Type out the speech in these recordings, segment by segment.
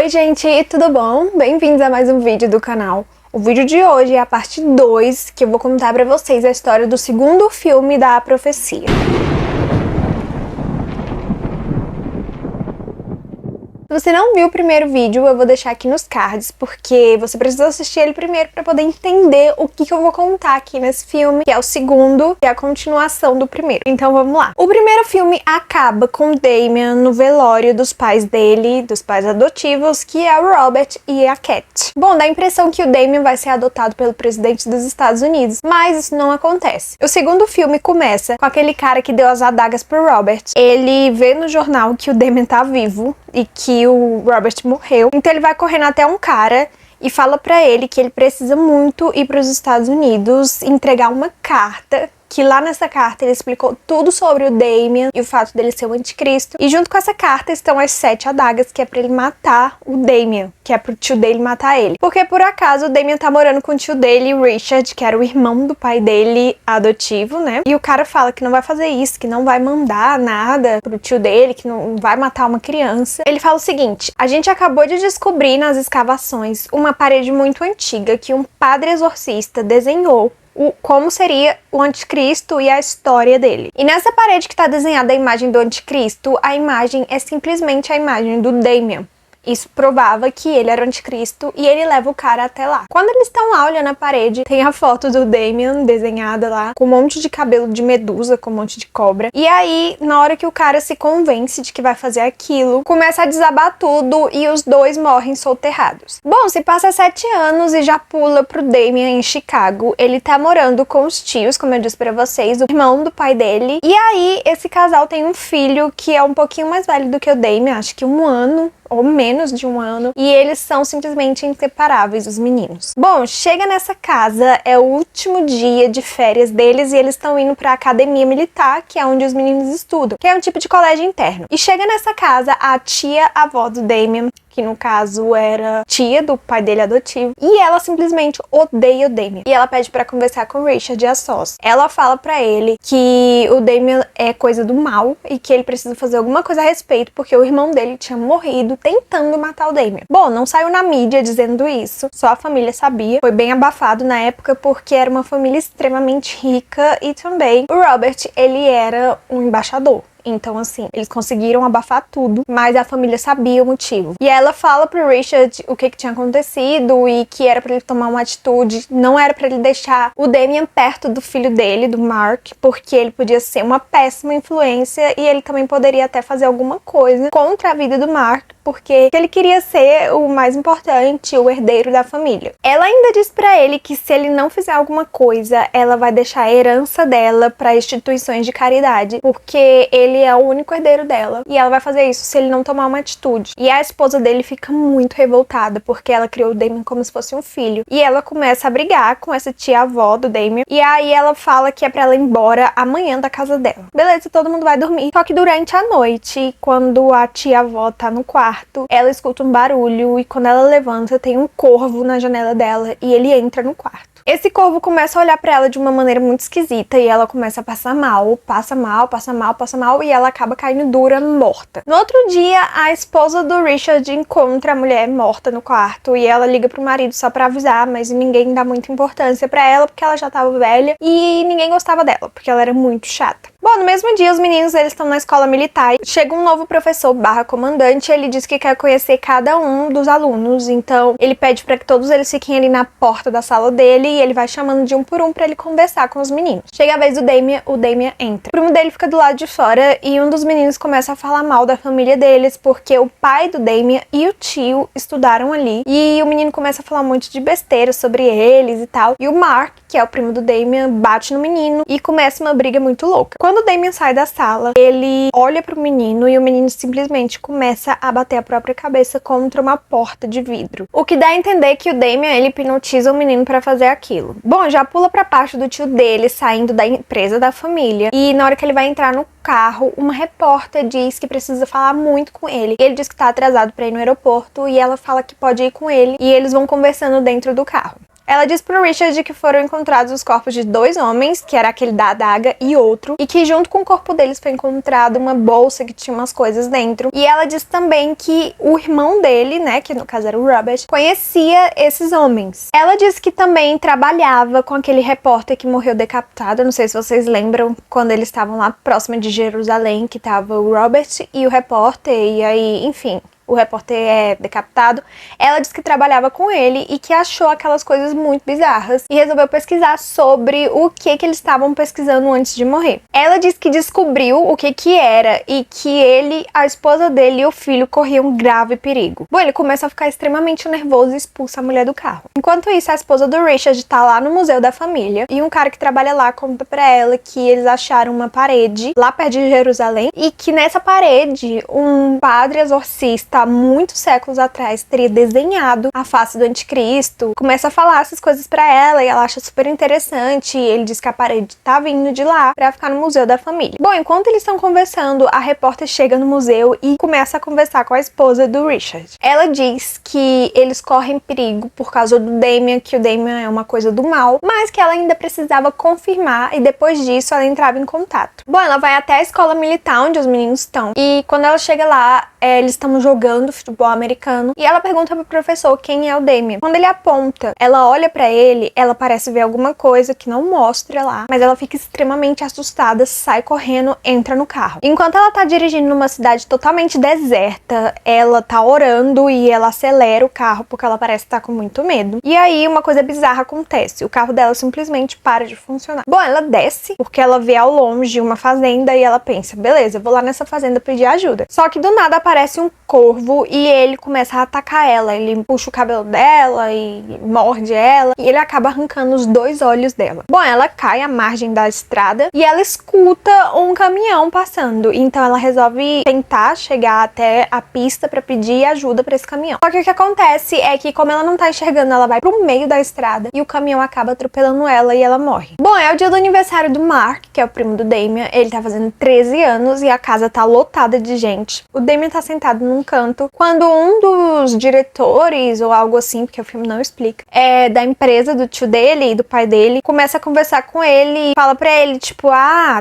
Oi gente, tudo bom? Bem-vindos a mais um vídeo do canal. O vídeo de hoje é a parte 2, que eu vou contar pra vocês a história do segundo filme da Profecia. Se você não viu o primeiro vídeo, eu vou deixar aqui nos cards, porque você precisa assistir ele primeiro para poder entender o que eu vou contar aqui nesse filme, que é o segundo, que é a continuação do primeiro. Então vamos lá. O primeiro filme acaba com Damien no velório dos pais dele, dos pais adotivos, que é o Robert e a Cat. Bom, dá a impressão que o Damien vai ser adotado pelo presidente dos Estados Unidos, mas isso não acontece. O segundo filme começa com aquele cara que deu as adagas pro Robert. Ele vê no jornal que o Damien tá vivo e que o Robert morreu, então ele vai correndo até um cara e fala pra ele que ele precisa muito ir para os Estados Unidos entregar uma carta, que lá nessa carta ele explicou tudo sobre o Damien e o fato dele ser o anticristo. E junto com essa carta estão as 7 adagas, que é pra ele matar o Damien, que é pro tio dele matar ele. Porque por acaso o Damien tá morando com o tio dele, Richard, que era o irmão do pai dele adotivo, né? E o cara fala que não vai fazer isso, que não vai mandar nada pro tio dele, que não vai matar uma criança. Ele fala o seguinte: a gente acabou de descobrir nas escavações uma parede muito antiga que um padre exorcista desenhou como seria o anticristo e a história dele. E nessa parede que está desenhada a imagem do anticristo, a imagem é simplesmente a imagem do Damien. Isso provava que ele era o anticristo e ele leva o cara até lá. Quando eles estão lá olhando a parede, tem a foto do Damien desenhada lá, com um monte de cabelo de medusa, com um monte de cobra. E aí, na hora que o cara se convence de que vai fazer aquilo, começa a desabar tudo e os dois morrem soterrados. Bom, se passa 7 anos e já pula pro Damien em Chicago. Ele tá morando com os tios, como eu disse pra vocês, o irmão do pai dele. E aí, esse casal tem um filho que é um pouquinho mais velho do que o Damien, acho que 1 ano ou menos de 1 ano, e eles são simplesmente inseparáveis, os meninos. Bom, chega nessa casa, é o último dia de férias deles e eles estão indo pra academia militar, que é onde os meninos estudam, que é um tipo de colégio interno. E chega nessa casa a tia-avó do Damien, que no caso era tia do pai dele adotivo, e ela simplesmente odeia o Damien. E ela pede pra conversar com o Richard a sós. Ela fala pra ele que o Damien é coisa do mal e que ele precisa fazer alguma coisa a respeito, porque o irmão dele tinha morrido tentando matar o Damien. Bom, não saiu na mídia dizendo isso, só a família sabia. Foi bem abafado na época porque era uma família extremamente rica e também o Robert, ele era um embaixador. Então, assim, eles conseguiram abafar tudo, mas a família sabia o motivo. E ela fala pro Richard o que tinha acontecido e que era pra ele tomar uma atitude, não era pra ele deixar o Damien perto do filho dele, do Mark, porque ele podia ser uma péssima influência e ele também poderia até fazer alguma coisa contra a vida do Mark, porque ele queria ser o mais importante, o herdeiro da família. Ela ainda diz pra ele que se ele não fizer alguma coisa, ela vai deixar a herança dela pra instituições de caridade, porque ele é o único herdeiro dela, e ela vai fazer isso se ele não tomar uma atitude. E a esposa dele fica muito revoltada, porque ela criou o Damien como se fosse um filho, e ela começa a brigar com essa tia-avó do Damien, e aí ela fala que é pra ela ir embora amanhã da casa dela. Beleza, todo mundo vai dormir. Só que durante a noite, quando a tia-avó tá no quarto, ela escuta um barulho, e quando ela levanta, tem um corvo na janela dela, e ele entra no quarto. Esse corvo começa a olhar pra ela de uma maneira muito esquisita e ela começa a passar mal, passa mal, passa mal, passa mal e ela acaba caindo dura, morta. No outro dia, a esposa do Richard encontra a mulher morta no quarto e ela liga pro marido só pra avisar, mas ninguém dá muita importância pra ela porque ela já tava velha e ninguém gostava dela, porque ela era muito chata. Bom, no mesmo dia, os meninos eles estão na escola militar. Chega um novo professor / comandante, ele diz que quer conhecer cada um dos alunos. Então, ele pede para que todos eles fiquem ali na porta da sala dele e ele vai chamando de um por um para ele conversar com os meninos. Chega a vez do Damien, o Damien entra. O primo dele fica do lado de fora e um dos meninos começa a falar mal da família deles, porque o pai do Damien e o tio estudaram ali. E o menino começa a falar um monte de besteira sobre eles e tal. E o Mark, que é o primo do Damien, bate no menino e começa uma briga muito louca. Quando o Damien sai da sala, ele olha pro menino e o menino simplesmente começa a bater a própria cabeça contra uma porta de vidro. O que dá a entender que o Damien, ele hipnotiza o menino pra fazer aquilo. Bom, já pula pra parte do tio dele, saindo da empresa da família. E na hora que ele vai entrar no carro, uma repórter diz que precisa falar muito com ele. Ele diz que tá atrasado pra ir no aeroporto e ela fala que pode ir com ele. E eles vão conversando dentro do carro. Ela diz pro Richard que foram encontrados os corpos de 2 homens, que era aquele da adaga e outro, e que junto com o corpo deles foi encontrada uma bolsa que tinha umas coisas dentro. E ela diz também que o irmão dele, né, que no caso era o Robert, conhecia esses homens. Ela diz que também trabalhava com aquele repórter que morreu decapitado. Eu não sei se vocês lembram quando eles estavam lá próximo de Jerusalém, que tava o Robert e o repórter, e aí, enfim, o repórter é decapitado. Ela disse que trabalhava com ele e que achou aquelas coisas muito bizarras e resolveu pesquisar sobre o que eles estavam pesquisando antes de morrer. Ela disse que descobriu o que era e que ele, a esposa dele e o filho corriam um grave perigo. Bom, ele começa a ficar extremamente nervoso e expulsa a mulher do carro. Enquanto isso, a esposa do Richard tá lá no Museu da Família e um cara que trabalha lá conta pra ela que eles acharam uma parede lá perto de Jerusalém e que nessa parede um padre exorcista há muitos séculos atrás teria desenhado a face do anticristo. Começa a falar essas coisas pra ela e ela acha super interessante. E ele diz que a parede tá vindo de lá pra ficar no Museu da Família. Bom, enquanto eles estão conversando, a repórter chega no museu e começa a conversar com a esposa do Richard. Ela diz que eles correm perigo por causa do Damien, que o Damien é uma coisa do mal, mas que ela ainda precisava confirmar e depois disso ela entrava em contato. Bom, ela vai até a escola militar onde os meninos estão e quando ela chega lá, eles estão jogando futebol americano e ela pergunta pro professor quem é o Damien. Quando ele aponta, ela olha pra ele, ela parece ver alguma coisa que não mostra lá, mas ela fica extremamente assustada, sai correndo, entra no carro. Enquanto ela tá dirigindo numa cidade totalmente deserta, ela tá orando e ela acelera o carro porque ela parece estar com muito medo. E aí uma coisa bizarra acontece, o carro dela simplesmente para de funcionar. Bom, ela desce porque ela vê ao longe uma fazenda e ela pensa, beleza, vou lá nessa fazenda pedir ajuda. Só que do nada aparece um corvo e ele começa a atacar ela. Ele puxa o cabelo dela e morde ela e ele acaba arrancando os 2 olhos dela. Bom, ela cai à margem da estrada e ela escuta um caminhão passando. Então ela resolve tentar chegar até a pista pra pedir ajuda pra esse caminhão. Só que o que acontece é que como ela não tá enxergando, ela vai pro meio da estrada e o caminhão acaba atropelando ela e ela morre. Bom, é o dia do aniversário do Mark, que é o primo do Damien. Ele tá fazendo 13 anos e a casa tá lotada de gente. O Damien tá sentado num canto quando um dos diretores ou algo assim, porque o filme não explica, da empresa do tio dele e do pai dele, começa a conversar com ele e fala pra ele, tipo,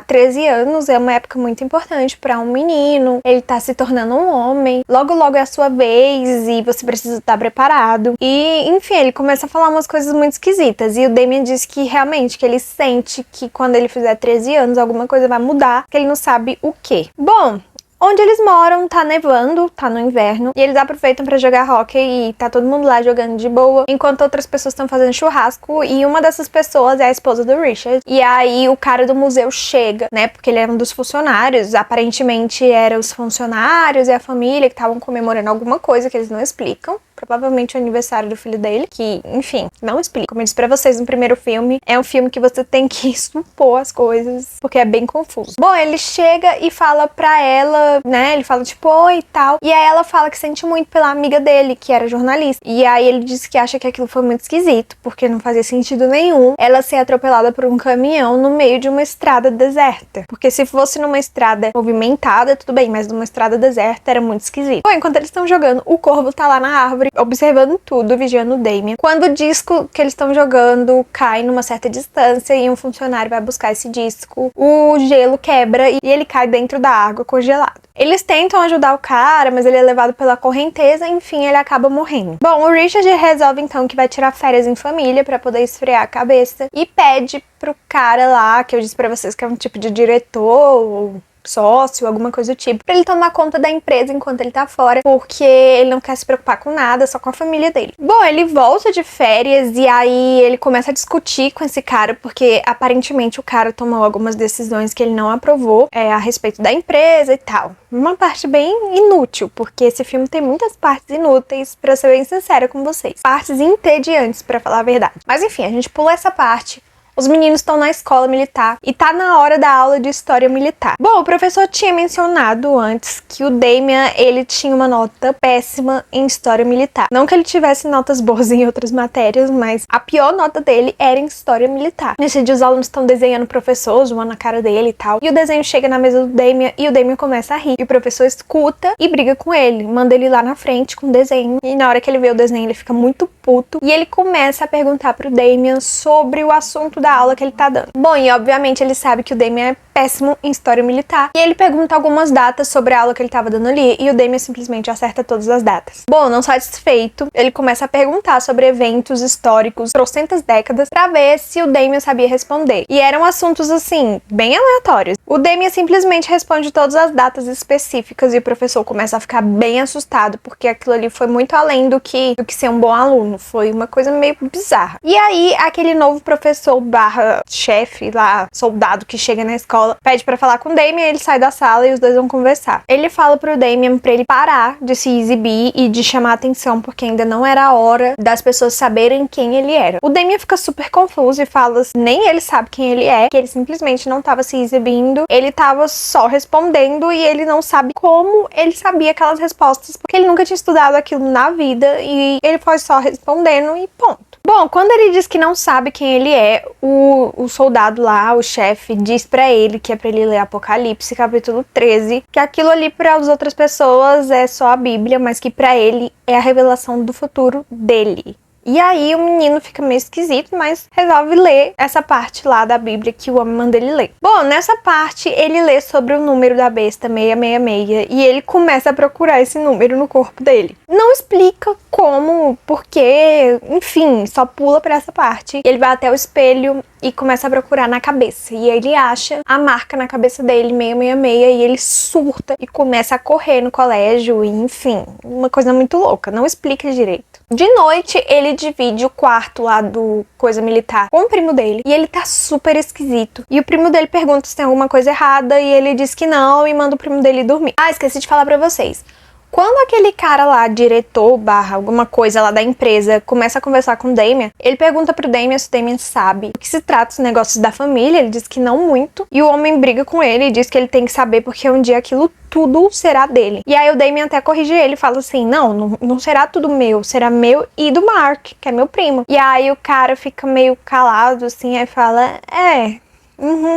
13 anos é uma época muito importante pra um menino, ele tá se tornando um homem, logo logo é a sua vez e você precisa estar preparado. E, enfim, ele começa a falar umas coisas muito esquisitas e o Damien diz que realmente, que ele sente que quando ele fizer 13 anos alguma coisa vai mudar, que ele não sabe o quê. Bom, onde eles moram tá nevando, tá no inverno, e eles aproveitam pra jogar hóquei e tá todo mundo lá jogando de boa, enquanto outras pessoas estão fazendo churrasco, e uma dessas pessoas é a esposa do Richard. E aí o cara do museu chega, né, porque ele era um dos funcionários, aparentemente eram os funcionários e a família que estavam comemorando alguma coisa que eles não explicam. Provavelmente o aniversário do filho dele, que, enfim, não explica. Como eu disse pra vocês no primeiro filme, é um filme que você tem que supor as coisas, porque é bem confuso. Bom, ele chega e fala pra ela, né, ele fala tipo, oi e tal, e aí ela fala que sente muito pela amiga dele, que era jornalista, e aí ele diz que acha que aquilo foi muito esquisito, porque não fazia sentido nenhum ela ser atropelada por um caminhão no meio de uma estrada deserta, porque se fosse numa estrada movimentada, tudo bem, mas numa estrada deserta era muito esquisito. Bom, enquanto eles estão jogando, o corvo tá lá na árvore, observando tudo, vigiando o Damien, quando o disco que eles estão jogando cai numa certa distância e um funcionário vai buscar esse disco, o gelo quebra e ele cai dentro da água congelado. Eles tentam ajudar o cara, mas ele é levado pela correnteza, enfim, ele acaba morrendo. Bom, o Richard resolve então que vai tirar férias em família pra poder esfriar a cabeça e pede pro cara lá, que eu disse pra vocês que é um tipo de diretor, sócio, alguma coisa do tipo, pra ele tomar conta da empresa enquanto ele tá fora, porque ele não quer se preocupar com nada, só com a família dele. Bom, ele volta de férias e aí ele começa a discutir com esse cara, porque aparentemente o cara tomou algumas decisões que ele não aprovou a respeito da empresa e tal. Uma parte bem inútil, porque esse filme tem muitas partes inúteis, pra ser bem sincera com vocês. Partes entediantes, pra falar a verdade. Mas enfim, a gente pula essa parte. Os meninos estão na escola militar e tá na hora da aula de história militar. Bom, o professor tinha mencionado antes que o Damian, ele tinha uma nota péssima em história militar. Não que ele tivesse notas boas em outras matérias, mas a pior nota dele era em história militar. Nesse dia os alunos estão desenhando o professor, zoando a cara dele e tal. E o desenho chega na mesa do Damian e o Damian começa a rir. E o professor escuta e briga com ele, manda ele lá na frente com o desenho. E na hora que ele vê o desenho, ele fica muito puto. E ele começa a perguntar pro Damian sobre o assunto da aula que ele tá dando. Bom, e obviamente ele sabe que o Damian é péssimo em história militar. E ele pergunta algumas datas sobre a aula que ele tava dando ali. E o Damian simplesmente acerta todas as datas. Bom, não satisfeito, ele começa a perguntar sobre eventos históricos trocentas décadas pra ver se o Damian sabia responder. E eram assuntos, assim, bem aleatórios. O Damian simplesmente responde todas as datas específicas e o professor começa a ficar bem assustado, porque aquilo ali foi muito além do que ser um bom aluno. Foi uma coisa meio bizarra. E aí, aquele novo professor barra chefe lá, soldado que chega na escola, pede pra falar com o Damian, ele sai da sala e os dois vão conversar. Ele fala pro Damian pra ele parar de se exibir e de chamar atenção, porque ainda não era a hora das pessoas saberem quem ele era. O Damian fica super confuso e fala assim, nem ele sabe quem ele é, que ele simplesmente não tava se exibindo, ele tava só respondendo e ele não sabe como ele sabia aquelas respostas, porque ele nunca tinha estudado aquilo na vida e ele foi só respondendo e ponto. Bom, quando ele diz que não sabe quem ele é, o soldado lá, o chefe, diz pra ele que é pra ele ler Apocalipse, capítulo 13, que aquilo ali para as outras pessoas é só a Bíblia, mas que pra ele é a revelação do futuro dele. E aí o menino fica meio esquisito, mas resolve ler essa parte lá da Bíblia que o homem manda ele ler. Bom, nessa parte ele lê sobre o número da besta 666 e ele começa a procurar esse número no corpo dele. Não explica como, porquê, enfim, só pula pra essa parte. Ele vai até o espelho e começa a procurar na cabeça. E ele acha a marca na cabeça dele, 666, e ele surta e começa a correr no colégio, e enfim, uma coisa muito louca, não explica direito. De noite, ele divide o quarto lá do coisa militar com o primo dele, e ele tá super esquisito. E o primo dele pergunta se tem alguma coisa errada, e ele diz que não, e manda o primo dele dormir. Ah, esqueci de falar pra vocês. Quando aquele cara lá, diretor barra alguma coisa lá da empresa, começa a conversar com o Damian, ele pergunta pro Damian se o Damian sabe o que se trata os negócios da família, ele diz que não muito, e o homem briga com ele e diz que ele tem que saber porque um dia aquilo tudo será dele. E aí o Damian até corrige ele, fala assim, não será tudo meu, será meu e do Mark, que é meu primo. E aí o cara fica meio calado assim, aí fala,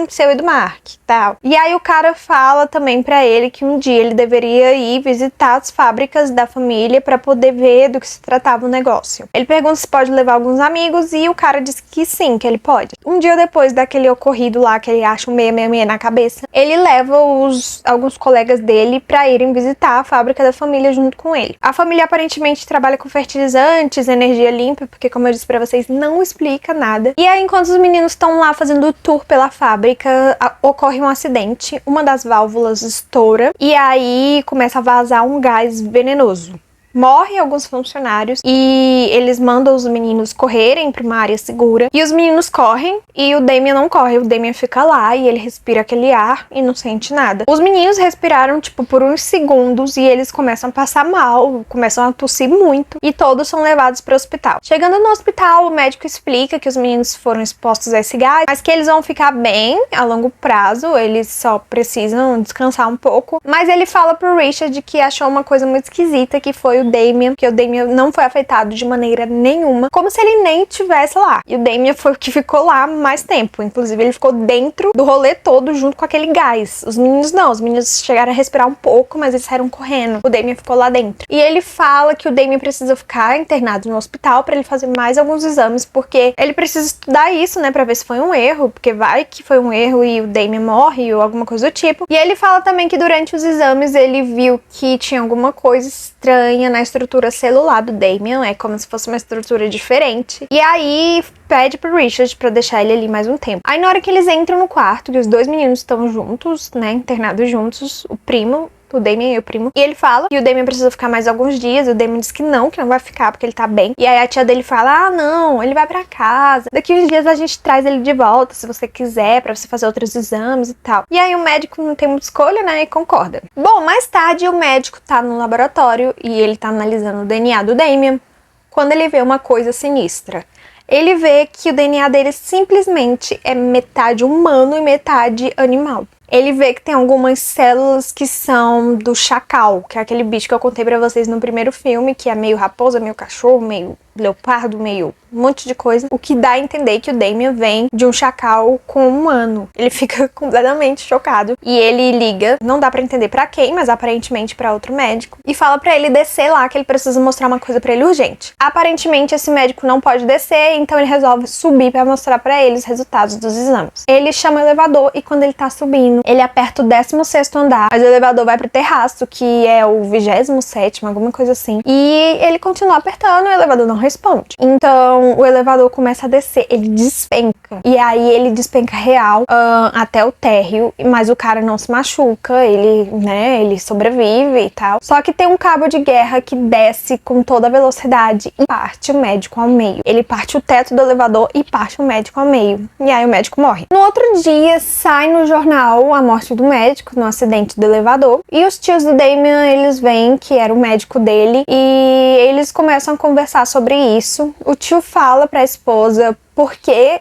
seu e do Mark, tal. E aí o cara fala também pra ele que um dia ele deveria ir visitar as fábricas da família pra poder ver do que se tratava o negócio. Ele pergunta se pode levar alguns amigos e o cara diz que sim, que ele pode. Um dia depois daquele ocorrido lá, que ele acha um 666 na cabeça, ele leva alguns colegas dele pra irem visitar a fábrica da família junto com ele. A família aparentemente trabalha com fertilizantes, energia limpa, porque como eu disse pra vocês, não explica nada. E aí enquanto os meninos estão lá fazendo o tour pela fábrica, ocorre um acidente, uma das válvulas estoura e aí começa a vazar um gás venenoso. Morrem alguns funcionários e eles mandam os meninos correrem para uma área segura. E os meninos correm e o Damian não corre. O Damian fica lá e ele respira aquele ar e não sente nada. Os meninos respiraram, tipo, por uns segundos e eles começam a passar mal, começam a tossir muito e todos são levados para o hospital. Chegando no hospital, o médico explica que os meninos foram expostos a esse gás, mas que eles vão ficar bem a longo prazo, eles só precisam descansar um pouco. Mas ele fala pro Richard que achou uma coisa muito esquisita, que foi o Damian, que o Damian não foi afetado de maneira nenhuma, como se ele nem estivesse lá. E o Damian foi o que ficou lá mais tempo, inclusive ele ficou dentro do rolê todo junto com aquele gás. Os meninos não, os meninos chegaram a respirar um pouco, mas eles saíram correndo. O Damian ficou lá dentro. E ele fala que o Damian precisa ficar internado no hospital pra ele fazer mais alguns exames, porque ele precisa estudar isso, né, pra ver se foi um erro, porque vai que foi um erro e o Damian morre ou alguma coisa do tipo. E ele fala também que durante os exames ele viu que tinha alguma coisa estranha na estrutura celular do Damian, é como se fosse uma estrutura diferente. E aí pede pro Richard pra deixar ele ali mais um tempo. Aí na hora que eles entram no quarto, que os dois meninos estão juntos, né, internados juntos, o Damian e o primo, e ele fala que o Damian precisa ficar mais alguns dias, o Damian diz que não vai ficar porque ele tá bem. E aí a tia dele fala, não, ele vai pra casa, daqui uns dias a gente traz ele de volta, se você quiser, pra você fazer outros exames e tal. E aí o médico não tem muita escolha, né, e concorda. Bom, mais tarde o médico tá no laboratório e ele tá analisando o DNA do Damian, quando ele vê uma coisa sinistra. ele vê que o DNA dele simplesmente é metade humano e metade animal. Ele vê que tem algumas células que são do chacal, que é aquele bicho que eu contei pra vocês no primeiro filme, que é meio raposa, meio cachorro, meio leopardo, meio um monte de coisa. O que dá a entender que o Damien vem de um chacal com um humano. Ele fica completamente chocado. E ele liga, não dá pra entender pra quem, mas aparentemente pra outro médico. E fala pra ele descer lá, que ele precisa mostrar uma coisa pra ele urgente. Aparentemente esse médico não pode descer, então ele resolve subir pra mostrar pra ele os resultados dos exames. Ele chama o elevador e quando ele tá subindo, ele aperta o 16º andar, mas o elevador vai pro terraço, que é o 27º, alguma coisa assim. E ele continua apertando e o elevador não responde. Então o elevador começa a descer, ele despenca. E aí ele despenca real até o térreo, mas o cara não se machuca, ele sobrevive e tal. Só que tem um cabo de guerra que desce com toda a velocidade e parte o médico ao meio. Ele parte o teto do elevador e parte o médico ao meio. E aí o médico morre. No outro dia sai no jornal a morte do médico no acidente do elevador. E os tios do Damien, eles veem que era o médico dele e eles começam a conversar sobre isso. O tio fala pra esposa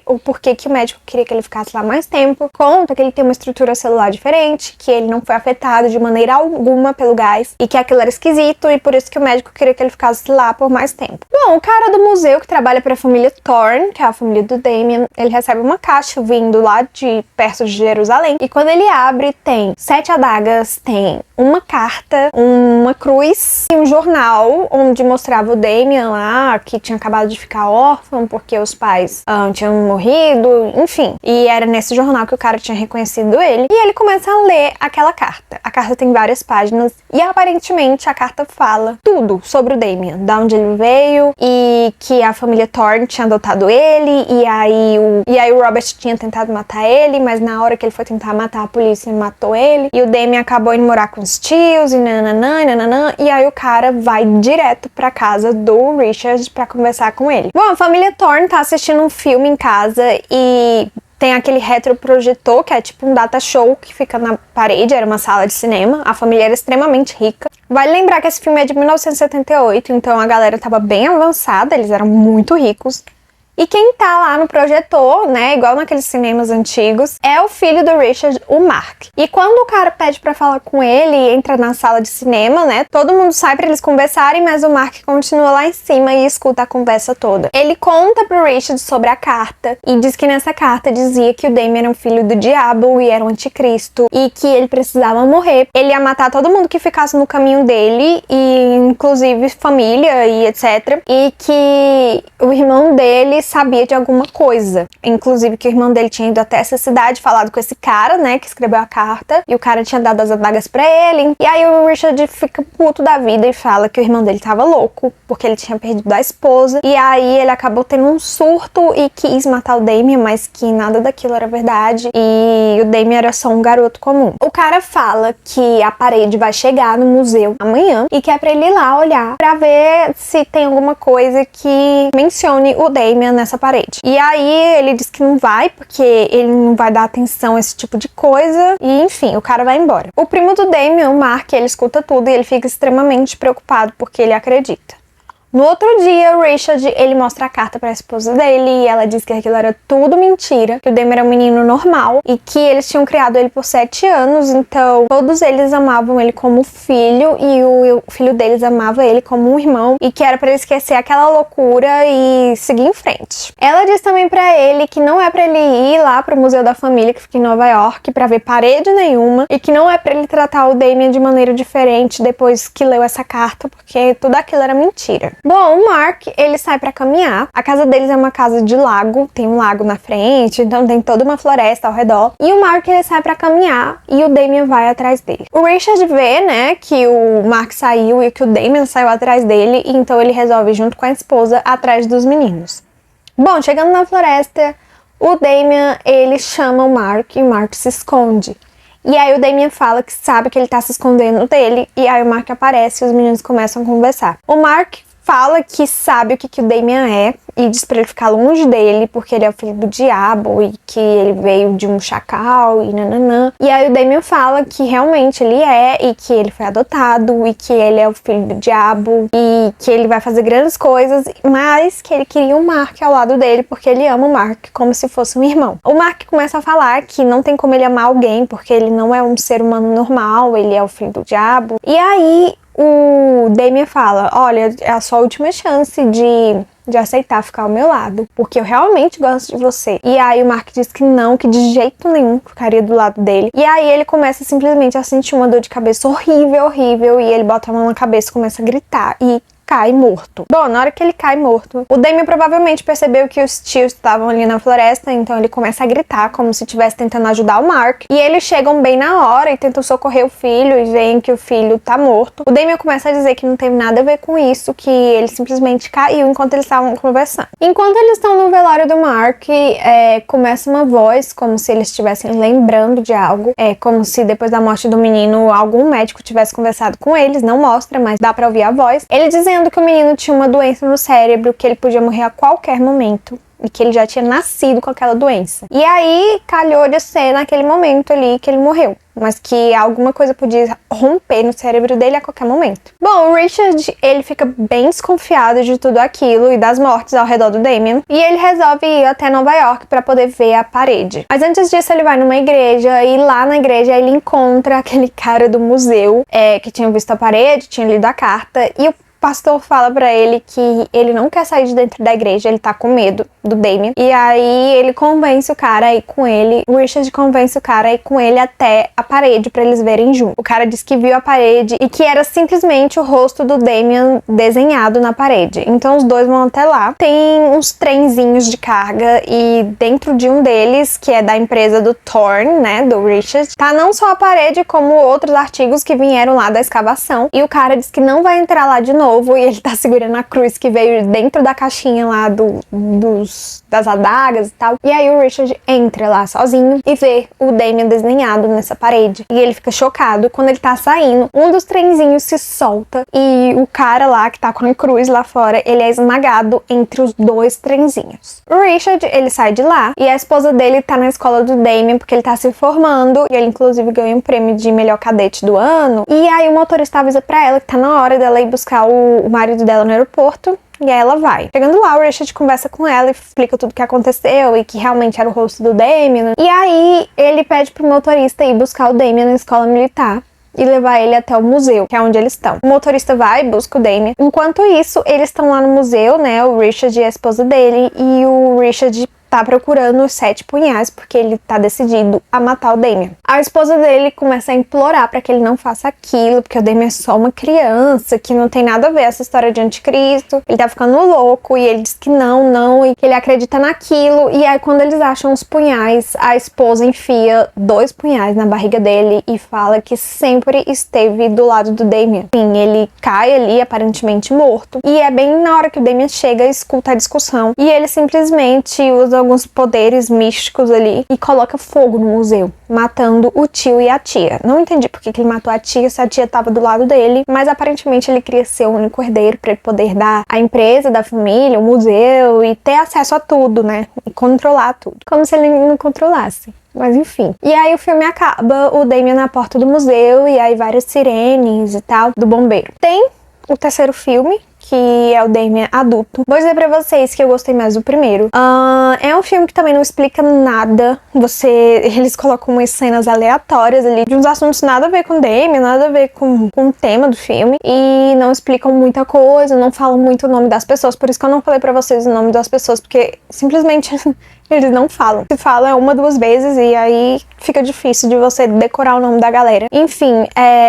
o porquê que o médico queria que ele ficasse lá mais tempo. Conta que ele tem uma estrutura celular diferente, que ele não foi afetado de maneira alguma pelo gás e que aquilo era esquisito e por isso que o médico queria que ele ficasse lá por mais tempo. Bom, o cara do museu que trabalha para a família Thorne, que é a família do Damien, ele recebe uma caixa vindo lá de perto de Jerusalém e quando ele abre tem 7 adagas, tem uma carta, uma cruz e um jornal onde mostrava o Damien lá, que tinha acabado de ficar órfão porque os pais tinham morrido, enfim. E era nesse jornal que o cara tinha reconhecido ele. E ele começa a ler aquela carta. A carta tem várias páginas e aparentemente a carta fala tudo sobre o Damien. Da onde ele veio e que a família Thorne tinha adotado ele e aí o Robert tinha tentado matar ele, mas na hora que ele foi tentar matar, a polícia matou ele. E o Damien acabou indo morar com os tios e nananã. E aí o cara vai direto pra casa do Richard pra conversar com ele. Bom, a família Thorne tá assistindo um filme em casa e tem aquele retroprojetor, que é tipo um data show que fica na parede, era uma sala de cinema. A família era extremamente rica. Vale lembrar que esse filme é de 1978, então a galera tava bem avançada, eles eram muito ricos. E quem tá lá no projetor, né, igual naqueles cinemas antigos, é o filho do Richard, o Mark. E quando o cara pede pra falar com ele e entra na sala de cinema, né, todo mundo sai pra eles conversarem, mas o Mark continua lá em cima e escuta a conversa toda. Ele conta pro Richard sobre a carta e diz que nessa carta dizia que o Damien era um filho do diabo e era um anticristo e que ele precisava morrer. Ele ia matar todo mundo que ficasse no caminho dele, e inclusive família e etc. E que o irmão dele sabia de alguma coisa. Inclusive que o irmão dele tinha ido até essa cidade, falado com esse cara, né, que escreveu a carta, e o cara tinha dado as adagas pra ele. E aí o Richard fica puto da vida e fala que o irmão dele tava louco, porque ele tinha perdido a esposa. E aí ele acabou tendo um surto e quis matar o Damien, mas que nada daquilo era verdade. E o Damien era só um garoto comum. O cara fala que a parede vai chegar no museu amanhã e que é pra ele ir lá olhar pra ver se tem alguma coisa que mencione o Damien nessa parede. E aí ele diz que não vai, porque ele não vai dar atenção a esse tipo de coisa. E enfim, o cara vai embora. O primo do Damien, o Mark, ele escuta tudo e ele fica extremamente preocupado porque ele acredita. No outro dia, o Richard, ele mostra a carta pra esposa dele e ela diz que aquilo era tudo mentira, que o Damien era um menino normal e que eles tinham criado ele por 7 anos, então todos eles amavam ele como filho e o filho deles amava ele como um irmão e que era pra ele esquecer aquela loucura e seguir em frente. Ela diz também pra ele que não é pra ele ir lá pro Museu da Família, que fica em Nova York, pra ver parede nenhuma e que não é pra ele tratar o Damien de maneira diferente depois que leu essa carta, porque tudo aquilo era mentira. Bom, o Mark, ele sai pra caminhar. A casa deles é uma casa de lago, tem um lago na frente, então tem toda uma floresta ao redor. E o Mark, ele sai pra caminhar e o Damien vai atrás dele. O Richard vê, né, que o Mark saiu e que o Damien saiu atrás dele, e então ele resolve, junto com a esposa, atrás dos meninos. Bom, chegando na floresta, o Damien, ele chama o Mark e o Mark se esconde. E aí o Damien fala que sabe que ele tá se escondendo dele, e aí o Mark aparece e os meninos começam a conversar. O Mark fala que sabe o que o Damien é e diz pra ele ficar longe dele, porque ele é o filho do diabo e que ele veio de um chacal e nananã. E aí o Damien fala que realmente ele é, e que ele foi adotado, e que ele é o filho do diabo, e que ele vai fazer grandes coisas, mas que ele queria o Mark ao lado dele, porque ele ama o Mark como se fosse um irmão. O Mark começa a falar que não tem como ele amar alguém, porque ele não é um ser humano normal, ele é o filho do diabo. E aí o Damien fala, olha, é a sua última chance de aceitar ficar ao meu lado, porque eu realmente gosto de você. E aí o Mark diz que não, que de jeito nenhum ficaria do lado dele. E aí ele começa simplesmente a sentir uma dor de cabeça horrível, horrível, e ele bota a mão na cabeça e começa a gritar e cai morto. Bom, na hora que ele cai morto, o Damien provavelmente percebeu que os tios estavam ali na floresta, então ele começa a gritar como se estivesse tentando ajudar o Mark. E eles chegam bem na hora e tentam socorrer o filho e veem que o filho tá morto. O Damien começa a dizer que não teve nada a ver com isso, que ele simplesmente caiu enquanto eles estavam conversando. Enquanto eles estão no velório do Mark, começa uma voz como se eles estivessem lembrando de algo. É como se depois da morte do menino algum médico tivesse conversado com eles, não mostra, mas dá pra ouvir a voz. Ele dizendo que o menino tinha uma doença no cérebro, que ele podia morrer a qualquer momento e que ele já tinha nascido com aquela doença. E aí calhou de ser naquele momento ali que ele morreu, mas que alguma coisa podia romper no cérebro dele a qualquer momento. Bom, o Richard, ele fica bem desconfiado de tudo aquilo e das mortes ao redor do Damien, e ele resolve ir até Nova York para poder ver a parede. Mas antes disso ele vai numa igreja, e lá na igreja ele encontra aquele cara do museu que tinha visto a parede, tinha lido a carta, e o pastor fala pra ele que ele não quer sair de dentro da igreja, ele tá com medo do Damien. E aí ele convence o cara a ir com ele, o Richard convence o cara a ir com ele até a parede pra eles verem junto. O cara diz que viu a parede e que era simplesmente o rosto do Damien desenhado na parede. Então os dois vão até lá. Tem uns trenzinhos de carga e dentro de um deles, que é da empresa do Thorne, né, do Richard, tá não só a parede como outros artigos que vieram lá da escavação. E o cara diz que não vai entrar lá de novo, e ele tá segurando a cruz que veio dentro da caixinha lá das adagas e tal. E aí o Richard entra lá sozinho e vê o Damien desenhado nessa parede. E ele fica chocado. Quando ele tá saindo, um dos trenzinhos se solta e o cara lá que tá com a cruz lá fora, ele é esmagado entre os dois trenzinhos. O Richard, ele sai de lá e a esposa dele tá na escola do Damien porque ele tá se formando, e ele inclusive ganhou um prêmio de melhor cadete do ano. E aí o motorista avisa pra ela que tá na hora dela ir buscar o marido dela no aeroporto. E aí ela vai. Chegando lá, o Richard conversa com ela e explica tudo o que aconteceu e que realmente era o rosto do Damien. E aí ele pede pro motorista ir buscar o Damien na escola militar e levar ele até o museu, que é onde eles estão. O motorista vai e busca o Damien. Enquanto isso, eles estão lá no museu, né, o Richard e a esposa dele, e o Richard tá procurando os 7 punhais porque ele tá decidido a matar o Damien. A esposa dele começa a implorar pra que ele não faça aquilo, porque o Damien é só uma criança, que não tem nada a ver essa história de anticristo. Ele tá ficando louco, e ele diz que não, e que ele acredita naquilo. E aí quando eles acham os punhais, a esposa enfia 2 punhais na barriga dele e fala que sempre esteve do lado do Damien. Sim, ele cai ali aparentemente morto, e é bem na hora que o Damien chega e escuta a discussão, e ele simplesmente usa alguns poderes místicos ali e coloca fogo no museu, matando o tio e a tia. Não entendi porque que ele matou a tia se a tia tava do lado dele, mas aparentemente ele queria ser o único herdeiro para ele poder dar a empresa da família, o museu, e ter acesso a tudo, né? E controlar tudo. Como se ele não controlasse. Mas enfim. E aí o filme acaba, o Damien na porta do museu, e aí várias sirenes e tal, do bombeiro. Tem o terceiro filme, que é o Damien adulto. Vou dizer pra vocês que eu gostei mais do primeiro. É um filme que também não explica nada. Eles colocam umas cenas aleatórias ali, de uns assuntos nada a ver com o Damien, nada a ver com o tema do filme, e não explicam muita coisa, não falam muito o nome das pessoas. Por isso que eu não falei pra vocês o nome das pessoas, porque simplesmente eles não falam. Se fala 1, 2 vezes, e aí fica difícil de você decorar o nome da galera. Enfim,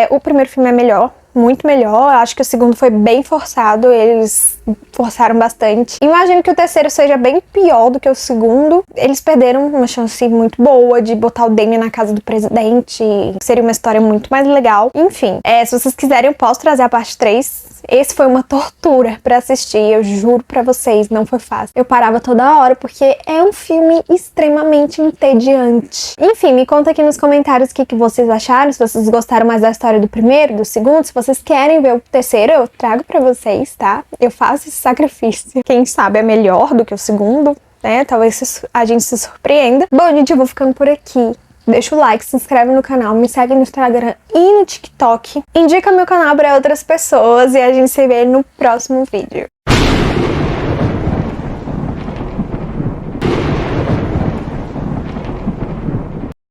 o primeiro filme é melhor, muito melhor. Acho que o segundo foi bem forçado, eles forçaram bastante. Imagino que o terceiro seja bem pior do que o segundo. Eles perderam uma chance muito boa de botar o Damien na casa do presidente, seria uma história muito mais legal. Enfim, se vocês quiserem eu posso trazer a parte 3. Esse foi uma tortura pra assistir, eu juro pra vocês, não foi fácil. Eu parava toda hora porque é um filme extremamente entediante. Enfim, me conta aqui nos comentários o que vocês acharam, se vocês gostaram mais da história do primeiro, do segundo, se vocês querem ver o terceiro, eu trago pra vocês, tá? Eu faço faça esse sacrifício. Quem sabe é melhor do que o segundo, né? Talvez a gente se surpreenda. Bom, gente, eu vou ficando por aqui. Deixa o like, se inscreve no canal, me segue no Instagram e no TikTok. Indica meu canal para outras pessoas e a gente se vê no próximo vídeo.